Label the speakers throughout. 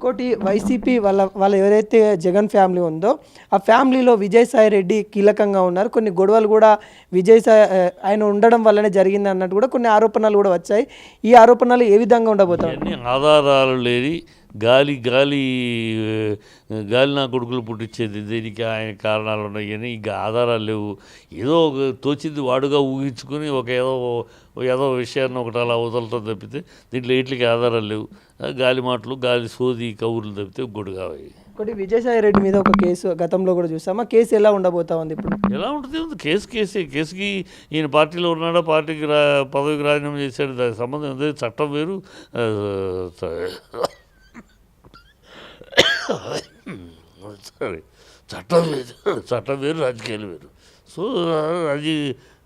Speaker 1: ఇంకోటి వైసీపీ వాళ్ళ ఎవరైతే జగన్ ఫ్యామిలీ ఉందో ఆ ఫ్యామిలీలో విజయసాయి రెడ్డి కీలకంగా ఉన్నారు. కొన్ని గొడవలు కూడా ఆయన ఉండడం వల్లనే జరిగింది అన్నట్టు కూడా కొన్ని ఆరోపణలు కూడా వచ్చాయి. ఈ ఆరోపణలు ఏ విధంగా ఉండబోతాయి?
Speaker 2: ఆధారాలు లేని గాలి గాలి గాలి నా కొడుకులు పుట్టించేది దీనికి ఆయన కారణాలు ఉన్నాయి అని ఇంకా ఆధారాలు లేవు. ఏదో ఒక తోచింది వాడుగా ఊహించుకుని ఏదో విషయాన్ని ఒకటి అలా వదలటం తప్పితే దీంట్లో వీటికి ఆధారాలు లేవు. గాలి మాటలు గాలి సోది కబుర్లు తప్పితే ఇంకోటి కావాలి.
Speaker 1: ఒకటి విజయసాయి రెడ్డి మీద ఒక కేసు గతంలో కూడా చూసామా, కేసు ఎలా ఉండబోతా ఉంది ఇప్పుడు?
Speaker 2: ఎలా ఉంటుంది? కేసుకి ఈయన పార్టీలో ఉన్నాడా, పార్టీకి పదవికి రాజీనామా చేశాడు, దానికి సంబంధం ఉంది. చట్టం వేరు, సరే చట్టం వేరు, రాజకీయాలు వేరు. సో అది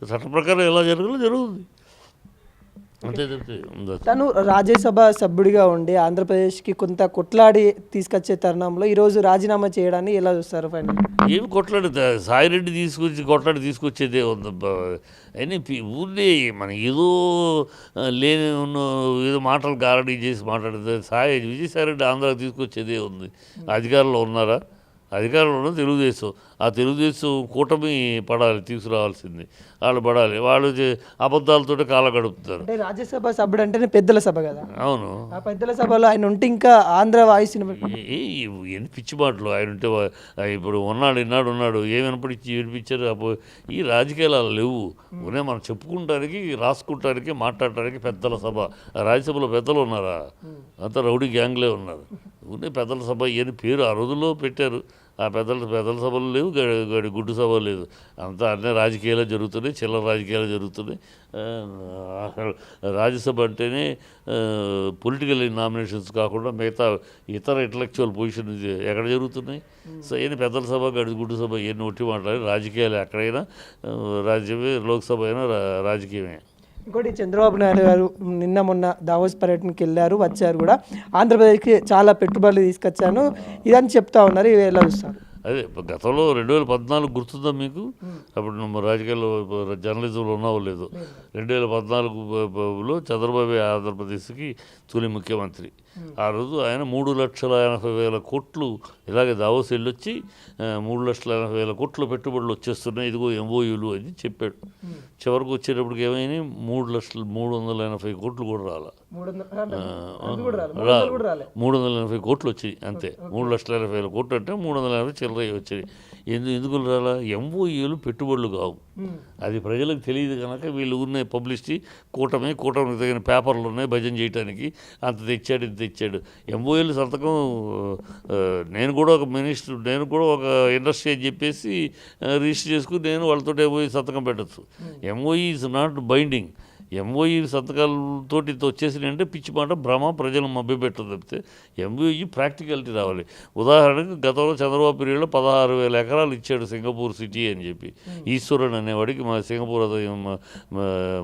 Speaker 2: చట్ట ప్రకారం ఎలా జరగాలో జరుగుతుంది.
Speaker 1: తను రాజ్యసభ సభ్యుడిగా ఉండి ఆంధ్రప్రదేశ్కి కొంత కొట్లాడి తీసుకొచ్చే తరుణంలో ఈరోజు రాజీనామా చేయడాన్ని ఎలా చూస్తారు? ఫైనల్
Speaker 2: ఏమి కొట్లాడి సాయిరెడ్డి కొట్లాడి తీసుకొచ్చేదే ఉంది. అయినా ఊళ్ళే మన ఏదో లేని ఏదో మాటలు గారడీ చేసి మాట్లాడితే విజయసాయిరెడ్డి ఆంధ్రాకి తీసుకొచ్చేదే ఉంది. అధికారంలో ఉన్నారా? అధికారంలో ఉన్న తెలుగుదేశం. ఆ తెలుగుదేశం కూటమి పడాలి, తీసుకురావాల్సింది వాళ్ళు పడాలి. వాళ్ళు అబద్ధాలతో కాల గడుపుతారు.
Speaker 1: అంటే రాజ్యసభ సభ్యుడు అంటేనే పెద్దల సభ కదా.
Speaker 2: అవును,
Speaker 1: ఆ పెద్దల సభలో ఆయన ఉంటే ఇంకా ఆంధ్ర వాయిస్ని
Speaker 2: ఎన్ని పిచ్చి మాటలు. ఆయన ఉంటే ఇప్పుడు ఉన్నాడు ఏమి వినిపించారు. ఈ రాజకీయాలు అలా లేవు. ఉనే మనం చెప్పుకుంటానికి, రాసుకుంటానికి, మాట్లాడటానికి పెద్దల సభ. రాజ్యసభలో పెద్దలు ఉన్నారా? అంతా రౌడీ గ్యాంగ్లే ఉన్నారు. ఉనే పెద్దల సభ అని పేరు ఆ రోజుల్లో పెట్టారు. ఆ పెద్దల సభలు లేవు, గుడ్డు సభ లేదు. అంతా అన్నీ రాజకీయాలు జరుగుతున్నాయి, చిల్లర రాజకీయాలు జరుగుతున్నాయి. రాజ్యసభ అంటేనే పొలిటికల్ నామినేషన్స్ కాకుండా మిగతా ఇతర ఇంటలెక్చువల్ పొజిషన్ ఎక్కడ జరుగుతున్నాయి. సో ఏం పెద్దల సభ, గుడ్డు సభ ఇవన్నీ ఒట్టి మాట్లాడి రాజకీయాలు ఎక్కడైనా రాజ్యమే, లోక్సభ అయినా రాజకీయమే.
Speaker 1: ఇంకోటి చంద్రబాబు నాయుడు గారు మొన్న దావోస్ పర్యటనకి వెళ్ళారు, వచ్చారు కూడా. ఆంధ్రప్రదేశ్కి చాలా పెట్టుబడులు తీసుకొచ్చాను ఇదని చెప్తా ఉన్నారు. ఇవి ఎలా చూస్తారు?
Speaker 2: అదే గతంలో 2014 గుర్తుందా మీకు? అప్పుడు రాజకీయాల్లో జర్నలిజంలో ఉన్నావో లేదు. 2014లో చంద్రబాబు ఆంధ్రప్రదేశ్కి తొలి ముఖ్యమంత్రి. ఆ రోజు ఆయన 3,80,000 కోట్లు ఇలాగే దావోస్ వెళ్ళొచ్చి 3,80,000 కోట్ల పెట్టుబడులు వచ్చేస్తున్నాయి, ఇదిగో ఎంఓయూలు అని చెప్పాడు. చివరికి వచ్చేటప్పటికి ఏమైనా 3,380 కోట్లు కూడా రాలా. 380 కోట్లు వచ్చాయి అంతే. 3,80,000 కోట్లు అంటే 380 చిల్లర వచ్చాయి. ఎందుకు రాలా? ఎంఓయూలు పెట్టుబడులు కావు. అది ప్రజలకు తెలియదు కనుక వీళ్ళు ఉన్నాయి పబ్లిసిటీ. కూటమికి తగిన పేపర్లు ఉన్నాయి భజన చేయడానికి. అంత తెచ్చాడు, ఇంత తెచ్చాడు. ఎంఓయూలు సంతకం నేను కూడా ఒక మినిస్టర్, నేను కూడా ఒక ఇండస్ట్రీ అని చెప్పేసి రిజిస్టర్ చేసుకుని నేను వాళ్ళతో ఎంఓయూ సంతకం పెట్టచ్చు. MOE is not binding. MOE సంతకాలతోటి వచ్చేసినాయి అంటే పిచ్చి మాట, భ్రమ, ప్రజలు మభ్యపెట్టదు తప్పితే ఎంఓఈ ప్రాక్టికాలిటీ రావాలి. ఉదాహరణకు గతంలో చంద్రబాబు పీరియడ్లో 16,000 ఎకరాలు ఇచ్చాడు సింగపూర్ సిటీ అని చెప్పి. ఈశ్వరన్ అనేవాడికి మా సింగపూర్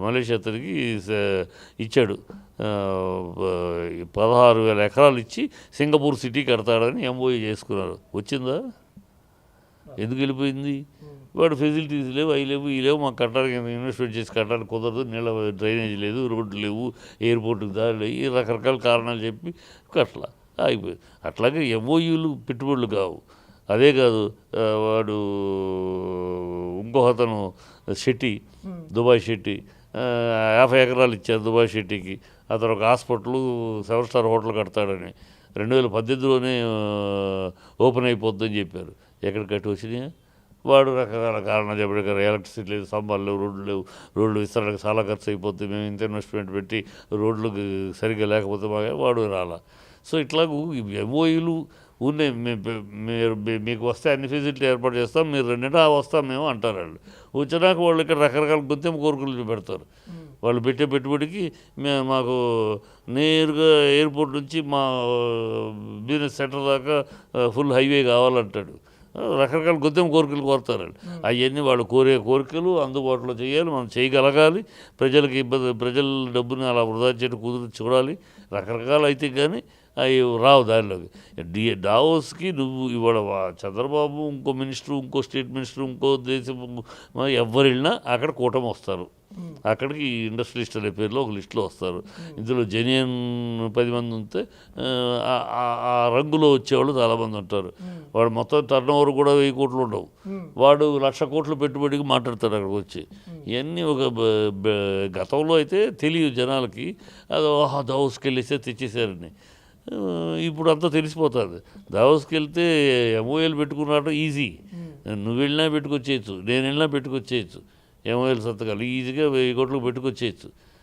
Speaker 2: మలేషియా అతనికి ఇచ్చాడు. 16,000 ఎకరాలు ఇచ్చి సింగపూర్ సిటీ కడతాడని ఎంఓఈ చేసుకున్నారు. వచ్చిందా? ఎందుకు వెళ్ళిపోయింది? వాడు ఫెసిలిటీస్ లేవు, అవి లేవు, ఈ లేవు, మాకు కట్టడానికి ఇన్వెస్ట్మెంట్ చేసి కట్టడానికి కుదరదు, నీళ్ళ డ్రైనేజ్ లేదు, రోడ్లు లేవు, ఎయిర్పోర్ట్కి దారి లేవు, ఈ రకరకాల కారణాలు చెప్పి కట్టలా అయిపోయింది. అట్లాగే ఎంఓయూలు పెట్టుబడులు కావు. అదే కాదు, వాడు ఇంకో అతను షెట్టి, దుబాయ్ షెట్టి 50 ఎకరాలు ఇచ్చారు దుబాయ్ షెట్టికి. అతను ఒక హాస్పిటల్ 7 స్టార్ హోటల్ కడతాడని 2018లోనే ఓపెన్ అయిపోద్దని చెప్పారు. ఎక్కడ కట్టి వచ్చినాయా? వాడు రకరకాల కారణాలు చెప్పాడు. ఎలక్ట్రిసిటీ లేదు, స్తంభాలు లేవు, రోడ్లు లేవు, రోడ్లు విస్తరణకు చాలా ఖర్చు అయిపోతుంది, మేము ఇంత ఇన్వెస్ట్మెంట్ పెట్టి రోడ్లు సరిగ్గా లేకపోతే వాడు రాలా. సో ఇట్లాగూ ఎంఓయూలు ఉన్నాయి. మీకు వస్తే అన్ని ఫెసిలిటీ ఏర్పాటు చేస్తాం, మీరు రెండింటి వస్తాం మేము అంటారు. వాళ్ళు వచ్చినాక వాళ్ళు ఇక్కడ రకరకాల గుర్తింపు కోరికలు పెడతారు. వాళ్ళు పెట్టే పెట్టుబడికి మాకు నేరుగా ఎయిర్పోర్ట్ నుంచి మా బిజినెస్ సెంటర్ దాకా ఫుల్ హైవే కావాలంటాడు. రకరకాల గుర్తింపు కోరికలు కోరుతారు. అవన్నీ వాళ్ళు కోరే కోరికలు అందుబాటులో చేయాలి, మనం చేయగలగాలి. ప్రజలకు ఇబ్బంది, ప్రజల డబ్బుని అలా వృధా చేయడం కుదురు చూడాలి. రకరకాలు అయితే కానీ అవి రావు దారిలోకి. డావోస్కి నువ్వు ఇవాళ చంద్రబాబు, ఇంకో మినిస్టర్, ఇంకో స్టేట్ మినిస్టర్, ఇంకో దేశం ఎవరు వెళ్ళినా అక్కడ కూటమి వస్తారు. అక్కడికి ఇండస్ట్రియలిస్ట్ అనే పేరులో ఒక లిస్టులో వస్తారు. ఇందులో జెన్యున్ 10 మంది ఉంటే ఆ రంగులో వచ్చేవాళ్ళు చాలామంది ఉంటారు. వాడు మొత్తం టర్న్ ఓవర్ కూడా 1000 కోట్లు ఉండవు. వాడు 1,00,000 కోట్లు పెట్టుబడికి మాట్లాడతాడు అక్కడికి వచ్చి. ఇవన్నీ ఒక గతంలో అయితే తెలియదు జనాలకి, అది దావోస్కి వెళ్ళేస్తే తెచ్చేసారని. ఇప్పుడు అంతా తెలిసిపోతుంది. దావోస్కి వెళ్తే ఎంఓఏలు పెట్టుకున్నాడు ఈజీ. నువ్వు వెళ్ళినా పెట్టుకొచ్చేయచ్చు, నేను వెళ్ళినా పెట్టుకొచ్చేయచ్చు. ఎంఓఏలు సంతకాలు ఈజీగా 1000 కోట్లు పెట్టుకొచ్చేయచ్చు.